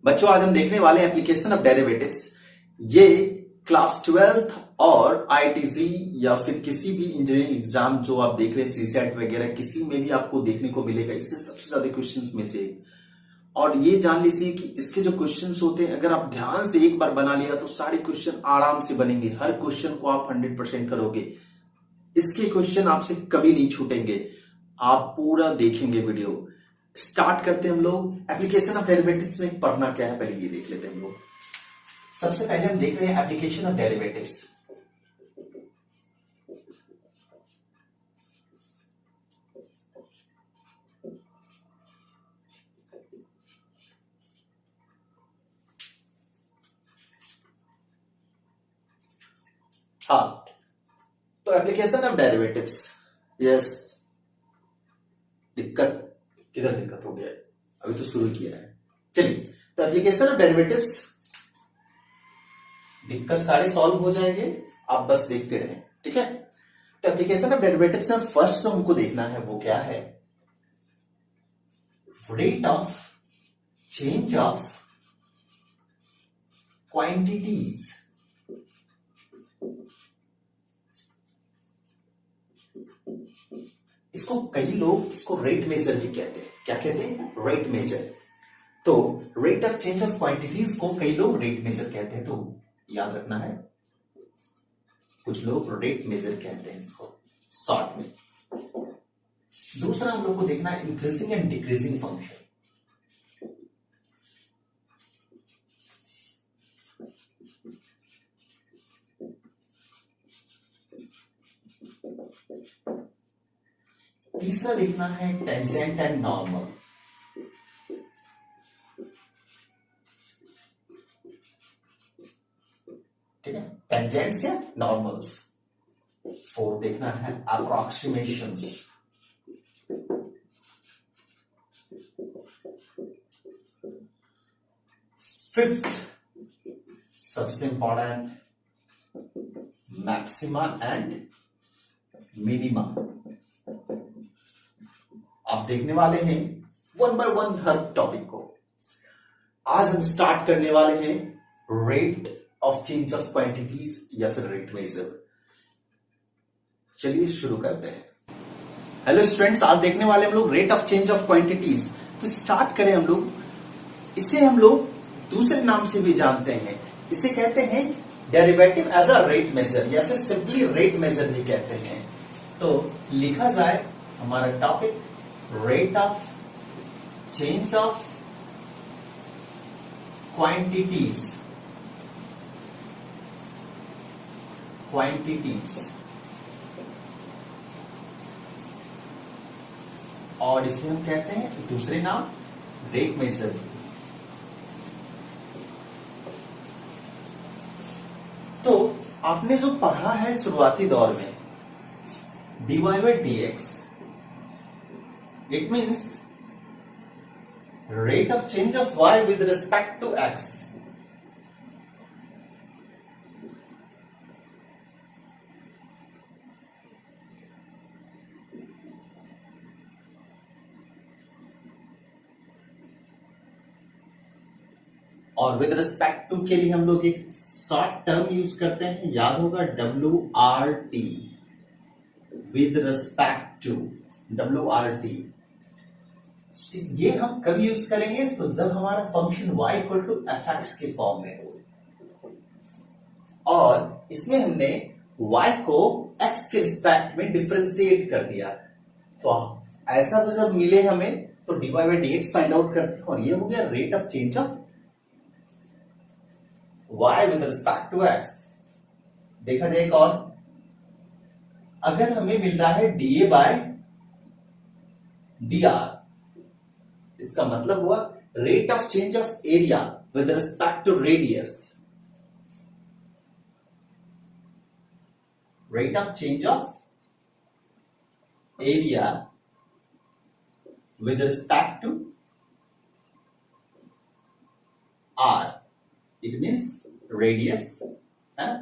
बच्चों आज हम देखने वाले हैं एप्लीकेशन ऑफ डेरिवेटिव्स। ये क्लास 12th और आईआईटी या फिर किसी भी इंजीनियरिंग एग्जाम जो आप देख रहे हैं सीसेट वगैरह किसी में भी आपको देखने को मिलेगा। इससे सबसे ज्यादा क्वेश्चंस में से एक। और ये जान लीजिए कि इसके जो क्वेश्चंस होते हैं अगर आप ध्यान से एक बार बना लिया तो सारे क्वेश्चन आराम से बनेंगे। हर क्वेश्चन को आप 100% करोगे। इसके क्वेश्चन आपसे कभी नहीं छूटेंगे। आप पूरा देखेंगे वीडियो। स्टार्ट करते हैं हम लोग। एप्लीकेशन ऑफ डेरिवेटिव्स में पढ़ना क्या है पहले ये देख लेते हैं हम लोग। सबसे पहले हम देख रहे हैं एप्लीकेशन ऑफ डेरिवेटिव्स। हाँ, तो एप्लीकेशन ऑफ डेरिवेटिव्स। यस, दिक्कत हो गया, अभी तो शुरू किया है। चलिए, तो एप्लीकेशन ऑफ डेरिवेटिव्स दिक्कत सारे सॉल्व हो जाएंगे, आप बस देखते रहें, ठीक है। तो एप्लीकेशन ऑफ डेरिवेटिव्स में फर्स्ट तो हमको देखना है वो क्या है, rate of change of quantities. इसको कई लोग इसको रेट मेजर भी कहते हैं। क्या कहते हैं? Rate measure. तो rate of change of quantities को कई लोग रेट मेजर कहते हैं, तो याद रखना है। कुछ लोग रेट मेजर कहते हैं इसको शॉर्ट में। दूसरा हम लोग को देखना है इंक्रीजिंग एंड डिक्रीजिंग फंक्शन। तीसरा देखना है टेंजेंट एंड नॉर्मल। ठीक है, टेंजेंट्स या नॉर्मल्स। फोर्थ देखना है अप्रोक्सीमेशंस। फिफ्थ सबसे इंपॉर्टेंट मैक्सिमा एंड मिनिमा। आप देखने वाले हैं one by one her topic को। आज हम स्टार्ट करने वाले हैं rate of change of quantities या फिर रेट मेजर। चलिए शुरू करते हैं। हेलो स्टूडेंट्स, आज देखने वाले हम लोग rate of change of quantities. तो स्टार्ट करें हम लोग। इसे हम लोग दूसरे नाम से भी जानते हैं। इसे कहते हैं derivative as a rate measure या फिर सिंपली रेट मेजर भी कहते हैं। तो लिखा जाए हमारा topic rate of change of quantities. और इसे हम कहते हैं दूसरे नाम रेट मेजर। तो आपने जो पढ़ा है शुरुआती दौर में dy by dx, it means rate of change of y with respect to x. और विद रिस्पेक्ट टू के लिए हम लोग एक शॉर्ट टर्म यूज करते हैं, याद होगा WRT, with respect to, WRT। ये हम कब यूज करेंगे? तो जब हमारा function y equal to fx के फॉर्म में हो और इसमें हमने y को x के रिस्पेक्ट में डिफरेंशिएट कर दिया। तो ऐसा तो जब मिले हमें तो dy by dx find out करते हैं और ये हो गया rate of change of y with respect to x। देखा जाए एक और, अगर हमें मिल रहा है dA बाय dr, इसका मतलब हुआ rate of change of area with respect to radius. Rate of change of area with respect to r, it means radius है।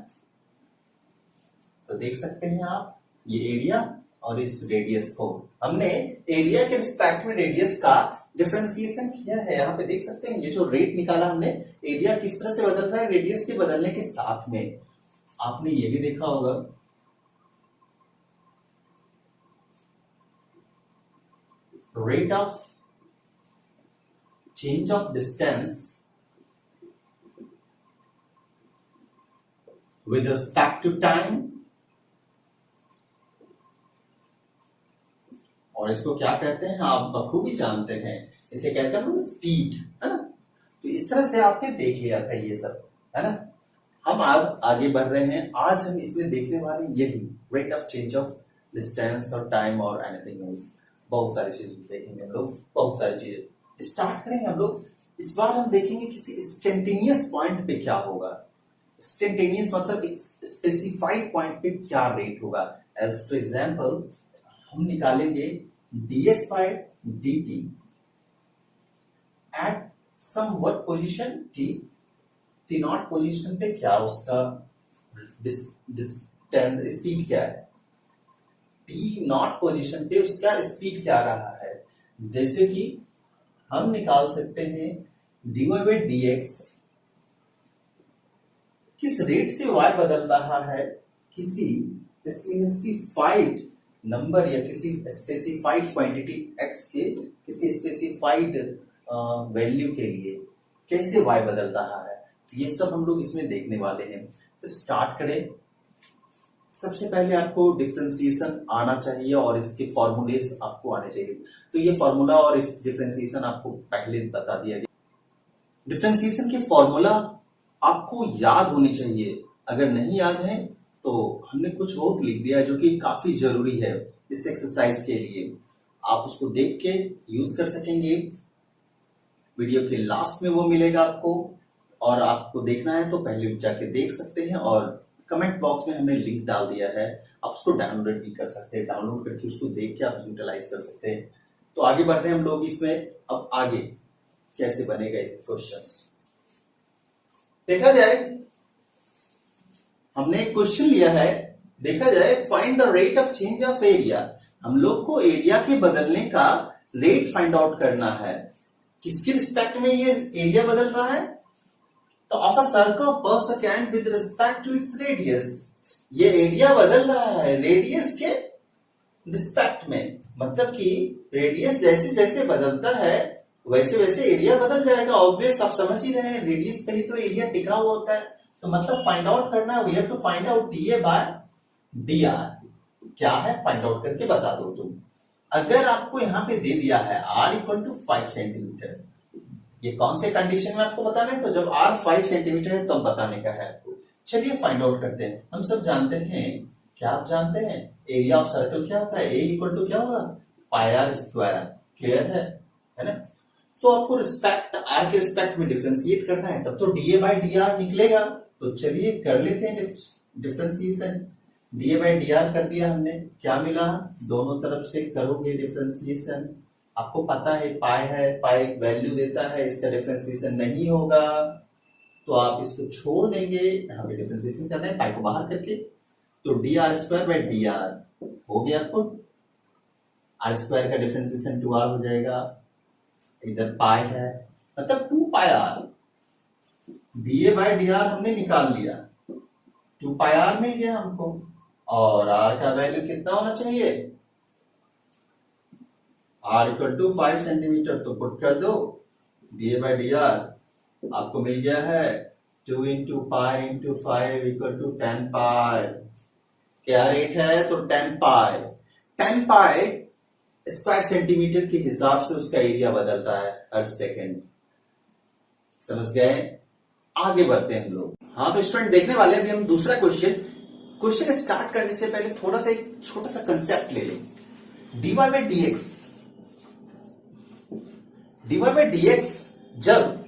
तो देख सकते हैं आप ये एरिया और इस रेडियस को हमने एरिया के रिस्पेक्ट में रेडियस का डिफरेंशिएशन किया है, यहाँ पे देख सकते हैं ये जो रेट निकाला हमने, एरिया किस तरह से बदल रहा है रेडियस के बदलने के साथ में। आपने ये भी देखा होगा rate of change of distance with respect to time, और इसको क्या कहते हैं आप बखूबी जानते हैं, इसे कहते हैं स्पीड, है ना। तो इस तरह से आपने देख लिया था ये सब, है ना। हम अब आगे बढ़ रहे हैं, आज हम इसमें देखने वाले यही rate of change of distance और टाइम और एनीथिंग एल्स, बहुत सारी चीजें देखेंगे हम लोग, बहुत सारी चीजें स्टार्ट करेंगे हम लोग। इस बार हम देखेंगे किसी इंस्टेंटेनियस पॉइंट पे क्या होगा। इंस्टेंटेनियस मतलब एक स्पेसिफाइड पॉइंट पे क्या रेट होगा। एज फॉर एग्जांपल हम निकालेंगे ds by dt at some what position t not position पे क्या उसका डिस्टेंस स्पीड क्या है, t नॉट पोजीशन पे उसका स्पीड क्या रहा है। जैसे कि हम निकाल सकते हैं dy by dx किस रेट से y बदल रहा है, किसी स्पेसिफाइड नंबर या किसी स्पेसिफाइड क्वांटिटी x के किसी स्पेसिफाइड वैल्यू के लिए कैसे y बदल रहा है। ये सब हम लोग इसमें देखने वाले हैं। तो स्टार्ट करें। सबसे पहले आपको डिफरेंशिएशन आना चाहिए और इसके फॉर्मूलेज आपको आने चाहिए। तो ये फॉर्मूला और इस डिफरेंशिएशन आपको पहले बता दिया गया। डिफरेंशिएशन के फॉर्मूला आपको याद होनी चाहिए, अगर नहीं याद है तो हमने कुछ और लिख दिया जो कि काफी जरूरी है इस एक्सरसाइज के लिए। आप उसको देख के यूज कर सकेंगे, वीडियो के लास्ट में वो मिलेगा आपको, और आपको देखना है तो पहले जाके देख सकते हैं, और कमेंट बॉक्स में हमने लिंक डाल दिया है, आप उसको डाउनलोड भी कर सकते हैं, डाउनलोड करके उसको देख के आप यूटिलाइज कर सकते हैं। तो आगे बढ़ रहे हैं हम लोग इसमें। अब आगे कैसे बनेगा क्वेश्चंस देखा जाए। हमने एक क्वेश्चन लिया है, देखा जाए find the rate of change of area. हम लोग को एरिया के बदलने का रेट फाइंड आउट करना है, किसके रिस्पेक्ट में ये एरिया बदल रहा है। तो ऑफ अ सर्कल पर second with respect to its radius, ये एरिया बदल रहा है रेडियस के रिस्पेक्ट में, मतलब कि रेडियस जैसे जैसे बदलता है वैसे वैसे एरिया बदल जाएगा। ऑब्वियस, आप समझ ही रहे हैं, रेडियस पे ही तो एरिया टिका हुआ होता है। तो मतलब फाइंड आउट करना है, we have to find out dA by dr क्या है, फाइंड आउट करके बता दो तुम। अगर आपको यहाँ पे दे दिया है r इक्वल टू 5 सेंटीमीटर, ये कौन से कंडीशन में आपको बताना है, तो जब r 5 सेंटीमीटर है तब बताने का है आपको। चलिए फाइंड आउट करते हैं। हम सब जानते हैं, क्या आप जानते हैं एरिया ऑफ सर्कल क्या होता है, a इक्वल टू क्या होगा पाई r स्क्वायर। क्लियर है ना। तो आपको रिस्पेक्ट r के रिस्पेक्ट में डिफरेंशिएट करना है, तब तो dA by dr निकलेगा। तो चलिए कर लेते हैं डिफरेंशिएशन। dA by dr कर दिया हमने, क्या मिला, दोनों तरफ से करोगे डिफरेंशिएशन। आपको पता है पाई है, पाई वैल्यू देता है, इसका डिफरेंशिएशन नहीं होगा तो आप इसको छोड़ देंगे, यहाँ पे डिफरेंशिएशन करना है पाई को बाहर करके। तो dr स्क्वायर बाय dr हो गया आपको, r स्क्वायर का डिफरेंशिएशन 2r हो जाएगा, इधर पाई है मतलब 2 पाई r। dA by dr हमने निकाल लिया, 2 पाई r मिल गया हमको, और r का वैल्यू कितना होना चाहिए, r इक्वल टू 5 सेंटीमीटर। तो पुट कर दो dA by dr आपको मिल गया है 2 into pi into 5 equal to 10 pi. क्या रेट है, तो 10 पाई। 10 पाई स्क्वायर सेंटीमीटर के हिसाब से उसका एरिया बदलता है हर सेकेंड। समझ गए। आगे बढ़ते हैं हम लोग। हाँ तो स्टूडेंट देखने वाले अभी हम दूसरा क्वेश्चन स्टार्ट करने से पहले थोड़ा सा एक छोटा सा कंसेप्ट ले लें। dy by dx जब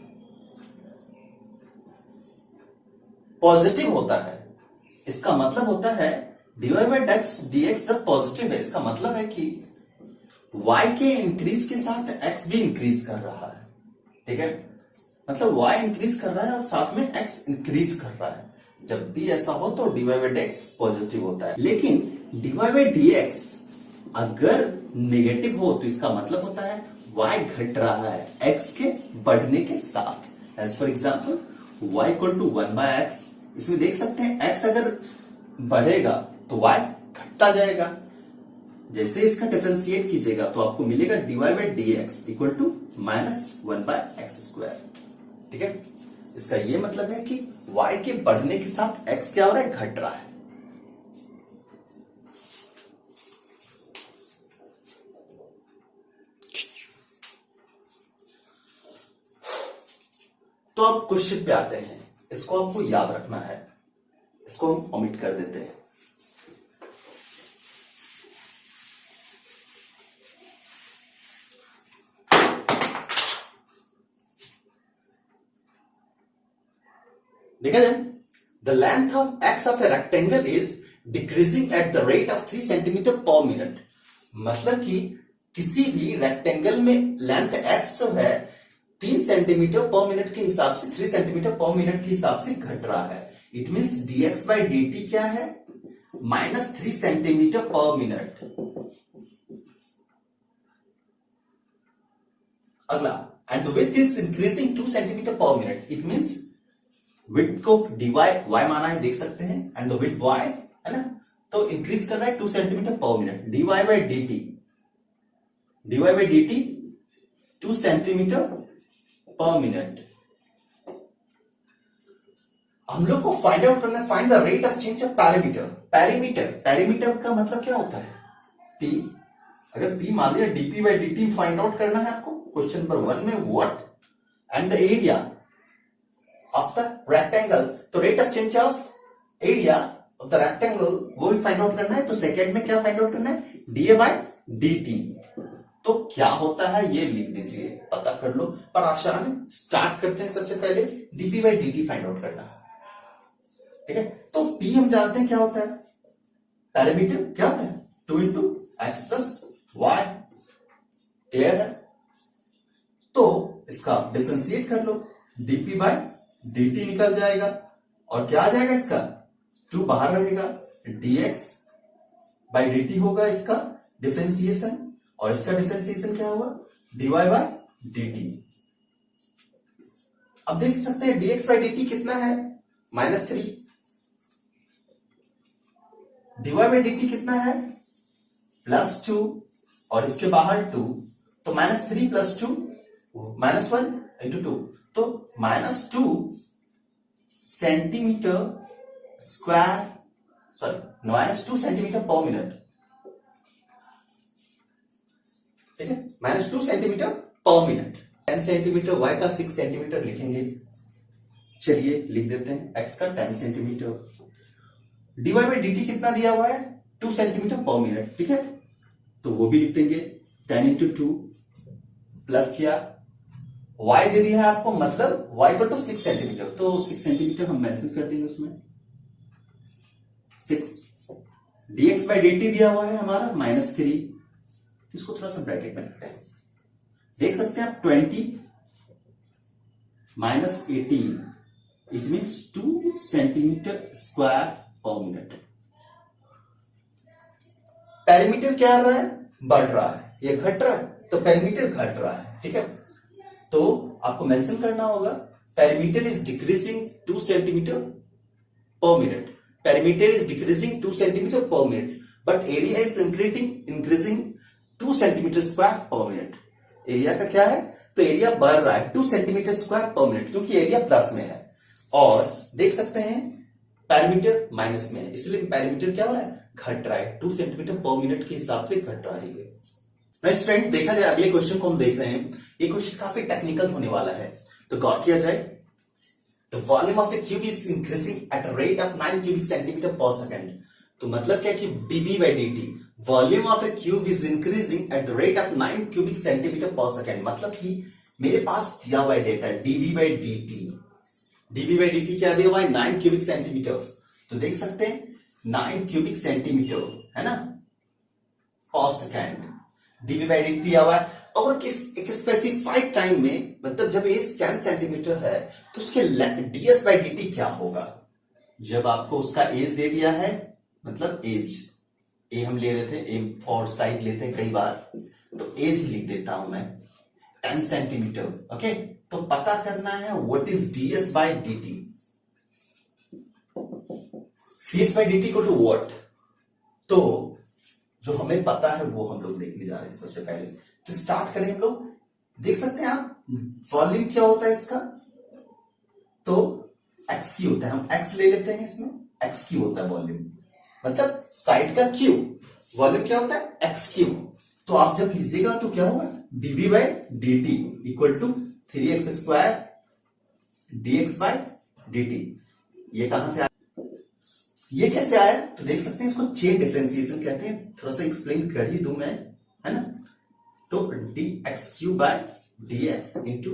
पॉजिटिव होता है, इसका मतलब होता है dy by dx जब पॉजिटिव है, इसका मतलब है कि y के इंक्रीज के साथ x भी इंक्रीज कर रहा है। ठीक है, मतलब y इंक्रीज कर रहा है और साथ में x इंक्रीज कर रहा है। जब भी ऐसा हो तो dy by dx पॉजिटिव होता है। लेकिन dy by dx अगर नेगेटिव हो तो इसका मतलब होता है y घट रहा है x के बढ़ने के साथ। As for example y equal to 1/x, इसमें देख सकते हैं x अगर बढ़ेगा तो y घटता जाएगा। जैसे इसका डिफरेंशिएट कीजिएगा तो आपको मिलेगा dy/dx इक्वल टू -1/x²। ठीक है, इसका ये मतलब है कि y के बढ़ने के साथ x क्या हो रहा है, घट रहा है। तो अब क्वेश्चन पे आते हैं, इसको आपको याद रखना है, इसको हम ओमिट कर देते हैं। देखा जाए, the length of x of a rectangle is decreasing at the rate of 3 centimetre per minute. मतलब कि किसी भी रेक्टेंगल में लेंथ एक्स जो है 3 सेंटीमीटर पर मिनट के हिसाब से 3 सेंटीमीटर पर मिनट के हिसाब से घट रहा है। इट मीन्स dx/dt क्या है, -3 सेंटीमीटर पर मिनट। अगला, and the width is increasing 2 centimetre per minute. It means width को dy y माना है, देख सकते हैं, एंड द विड्थ y है ना, तो इंक्रीज कर रहा है 2 centimetre per minute. dy/dt 2 centimetre per minute. हम लोग को फाइंड आउट करना है, find the rate of change of parameter का मतलब क्या होता है, p। अगर p मान लिया dp/dt फाइंड आउट करना है आपको क्वेश्चन नंबर 1 में, what and the area of the rectangle, तो rate of change of area of the rectangle वो भी फाइंड आउट करना है। तो सेकेंड में क्या फाइंड आउट करना है, dA/dt। तो क्या होता है ये लिख दीजिए, पता कर लो, पर आसान है। स्टार्ट करते हैं, सबसे पहले dp/dt फाइंड आउट करना है। ठीक है, तो p हम जानते हैं क्या होता है, पैरामीटर क्या होता है, 2 into x plus y। Clear है, तो इसका डिफरेंशिएट कर लो, dp/dt निकल जाएगा और क्या आ जाएगा, इसका 2 बाहर रहेगा, dx/dt होगा इसका डिफरेंशिएशन, और इसका डिफरेंशिएशन क्या होगा, dy/dt। अब देख सकते हैं dx/dt कितना है, -3, dy/dt कितना है, +2, और इसके बाहर 2, तो -3 + 2 -1 into 2, तो -2 centimetre square, sorry -2 centimetre per minute. ठीक है, -2 centimetre per minute. 10 centimetre, y का 6 सेंटीमीटर लिखेंगे। चलिए लिख देते हैं, x का 10 सेंटीमीटर, dy/dt कितना दिया हुआ है, 2 सेंटीमीटर पर मिनट। ठीक है, तो वो भी लिख देंगे, 10 into 2 प्लस किया, y दे दिया है आपको, मतलब y इक्वल टू 6 सेंटीमीटर, तो 6 सेंटीमीटर हम मेंशन कर देंगे उसमें, 6। dx/dt दिया हुआ है हमारा -3, इसको थोड़ा सा ब्रैकेट में लिखते हैं, देख सकते हैं आप, 20 - 18, इट मीन्स 2 सेंटीमीटर स्क्वायर पर मिनट। पैरामीटर क्या आ रहा है, बढ़ रहा है, ये घट रहा है, तो पैरामीटर घट रहा है। ठीक है, तो आपको मेंशन करना होगा, parameter is decreasing 2 centimetre per minute, parameter is decreasing 2 centimetre per minute, but area is increasing 2 centimetre square पर मिनट। एरिया का क्या है, तो एरिया बढ़ रहा है 2 सेंटीमीटर स्क्वायर पर मिनट, क्योंकि एरिया प्लस में है, और देख सकते हैं पैरामीटर माइनस में है, इसलिए पैरामीटर क्या हो रहा है, घट रहा है, 2 सेंटीमीटर पर मिनट के हिसाब से घट रहा है ये। स्टूडेंट, देखा जाए अगले क्वेश्चन को हम देख रहे हैं, ये क्वेश्चन काफी टेक्निकल होने वाला है, तो गौर किया जाए। The volume of A cube is increasing at a rate of 9 cubic centimetre पर सेकंड। तो मतलब क्या कि dv/dt, volume of A cube is increasing at the rate of 9 cubic centimetre पर सेकंड। मतलब कि मेरे पास दिया हुआ डेटा dv/dt क्या दिया हुआ है, 9 क्यूबिक सेंटीमीटर, तो देख सकते हैं 9 क्यूबिक सेंटीमीटर है ना पर सेकंड, dv/dt दिया हुआ है, और एक स्पेसिफाइड टाइम में, मतलब जब एज 10 सेंटीमीटर है तो उसके ds/dt क्या होगा। जब आपको उसका एज दे दिया है, मतलब एज ए हम ले रहे थे, ए फॉर साइड लेते हैं कई बार, तो एज लिख देता हूं मैं, 10 सेंटीमीटर। ओके, तो पता करना है what is ds by dt। ds by dt को टू व्हाट, तो जो हमें पता है वो हम लोग देखने जा रहे हैं सबसे पहले। तो स्टार्ट करें हम लोग। देख सकते हैं आप वॉल्यूम क्या होता है इसका, तो एक्स क्यू होता है। हम एक्स ले लेते हैं, इसमें एक्स क्यू होता है वॉल्यूम, मतलब साइड का क्यू। वॉल्यूम क्या होता है, एक्स क्यू। तो आप जब लीजिएगा तो क्या होगा, dv by dt equal to 3x square dx by dt। ये कहां से आया, ये कैसे आया, तो देख सकते हैं इसको चेन डिफरेंशिएशन कहते हैं। थोड़ा सा एक्सप्लेन कर ही दूं मैं, है ना। तो dx cube by dx into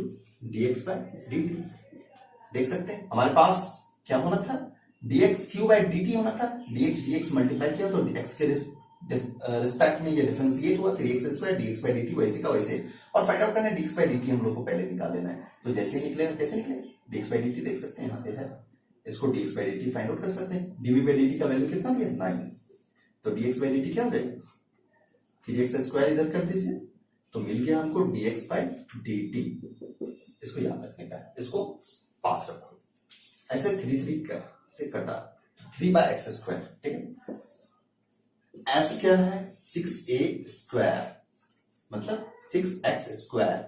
dx by dt। देख सकते हैं हमारे पास क्या होना था, dx क्यू बाय dt होना था। dx मल्टीप्लाई किया तो x के रिस्पेक्ट में ये डिफरेंशिएट हुआ 3x square dx by dt, वैसे का वैसे। और फाइंड आउट करना है dx बाय dt, हम लोग को पहले निकाल लेना है। तो जैसे निकले, कैसे निकले, dx बाय dt देख सकते हैं यहाँ पे है, इसको dx by dt find out कर सकते हैं। dv बाय dt का वैल्यू कितना दिया, 9। तो dx बाय dt क्या हो जाएगा, 3x स्क्वायर इधर कर दीजिए, तो मिल गया हमको dx बाय dt। इसको याद रखने का है, इसको पास रखो ऐसे 3 का से कटा 3 बाय एक्स स्क्वायर, ठीक है। s क्या है, 6a स्क्वायर मतलब 6x स्क्वायर।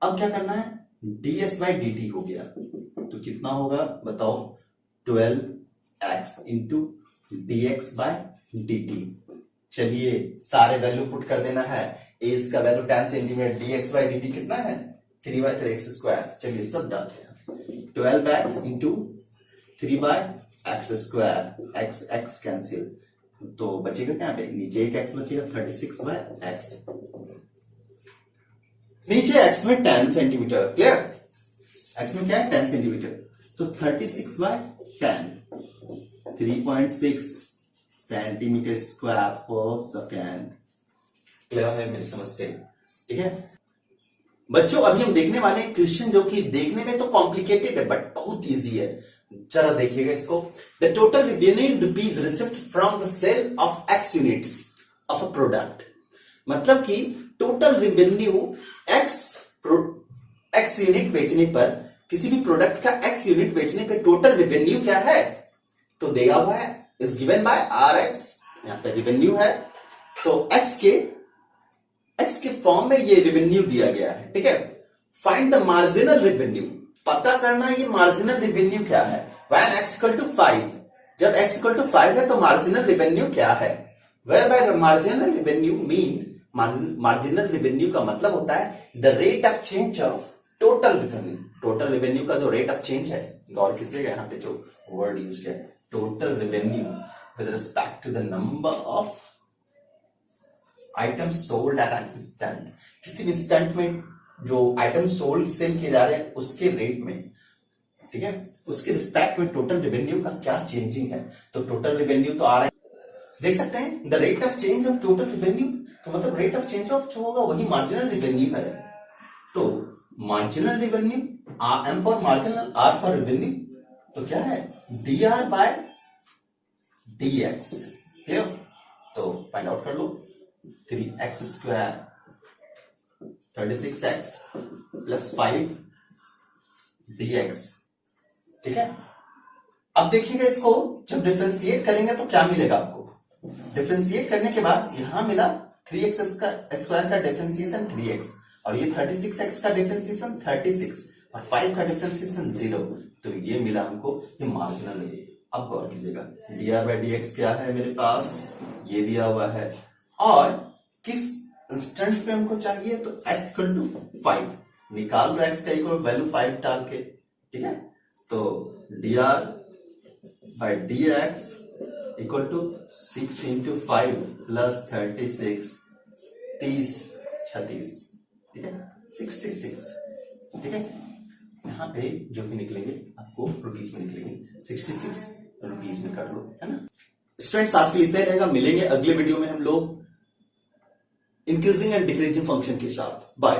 अब क्या करना है, ds बाय dt हो गया, तो कितना होगा बताओ, 12x into dx by dt। चलिए सारे वैल्यू पुट कर देना है। एज का value 10 centimetre, dx by dt कितना है, 3 बाय 3x स्क्वायर। चलिए सब डालते हैं, 12x into 3 by x square, x cancel, तो बचेगा क्या पे, नीचे एक x बचेगा, 36 बाय x। नीचे x में 10 सेंटीमीटर, क्लियर। x में क्या है, 10 सेंटीमीटर, तो 36 बाय 10, 3.6 सेंटीमीटर स्क्वायर पर सेकेंड। क्लियर है मेरी समझ से, ठीक है बच्चों। अभी हम देखने वाले हैं क्वेश्चन जो कि देखने में तो कॉम्प्लिकेटेड है बट बहुत इजी है। जरा देखिएगा इसको। The total revenue in rupees received from the sale of x units of a product, मतलब कि टोटल रेवेन्यू एक्स यूनिट बेचने पर, किसी भी प्रोडक्ट का एक्स यूनिट बेचने पर टोटल रेवेन्यू क्या है, तो दिया हुआ है, is given by R x. यहां पे रेवेन्यू है, तो एक्स के फॉर्म में ये रेवेन्यू दिया गया है, ठीक है। फाइंड द मार्जिनल रेवेन्यू, पता करना है ये मार्जिनल रेवेन्यू क्या है। व्हेन x इक्वल टू 5, जब x इक्वल टू 5 है तो मार्जिनल रेवेन्यू क्या है। Where by marginal revenue mean, marginal revenue का मतलब होता है the rate of change of total revenue. Total revenue का जो रेट ऑफ चेंज है, गौर कीजिएगा यहाँ पे जो वर्ड यूज किया, total revenue with respect to the number of item sold at an instant. किसी भी इंस्टेंट में जो आइटम सोल्ड सेल किए जा रहे हैं उसके रेट में, ठीक है, उसके रिस्पेक्ट में टोटल रेवेन्यू का क्या चेंजिंग है। तो टोटल रेवेन्यू तो आ रहा है, देख सकते हैं the rate of change of total revenue, तो मतलब रेट ऑफ चेंज ऑफ जो होगा वही मार्जिनल रेवेन्यू है। तो marginal revenue, M for marginal, R for revenue, तो क्या है, dr बाय dx। क्लियर, तो फाइंड आउट कर लो, 3x square 36x plus 5 dx, ठीक है। अब देखिएगा इसको जब डिफरेंशिएट करेंगे तो क्या मिलेगा आपको। डिफरेंशिएट करने के बाद यहां मिला 3x स्क्वायर का डिफरेंशिएशन 3x, और ये 36x का डिफरेंशिएशन 36, और 5 का डिफरेंशिएशन 0, तो ये मिला हमको, ये मार्जिनल है। अब गौर कीजिएगा, dr बाय dx क्या है मेरे पास, ये दिया हुआ है, और किस इंस्टेंट पे हमको चाहिए, तो x इक्वल टू 5 निकाल लो, x का इक्वल वैल्यू 5 डाल के, ठीक है। तो dr bye dx equal to 6 into 5 plus 36, 30 36, ठीक है, 66, ठीक है। यहाँ पे जो भी निकलेंगे आपको रुपीज में निकलेंगे, 66 रुपीज में कर लो, है ना। स्टूडेंट्स आज के लिए इतना ही रहेगा, मिलेंगे अगले वीडियो में हम लोग इंक्रीजिंग एंड डिक्रीजिंग फंक्शन के साथ। बाय।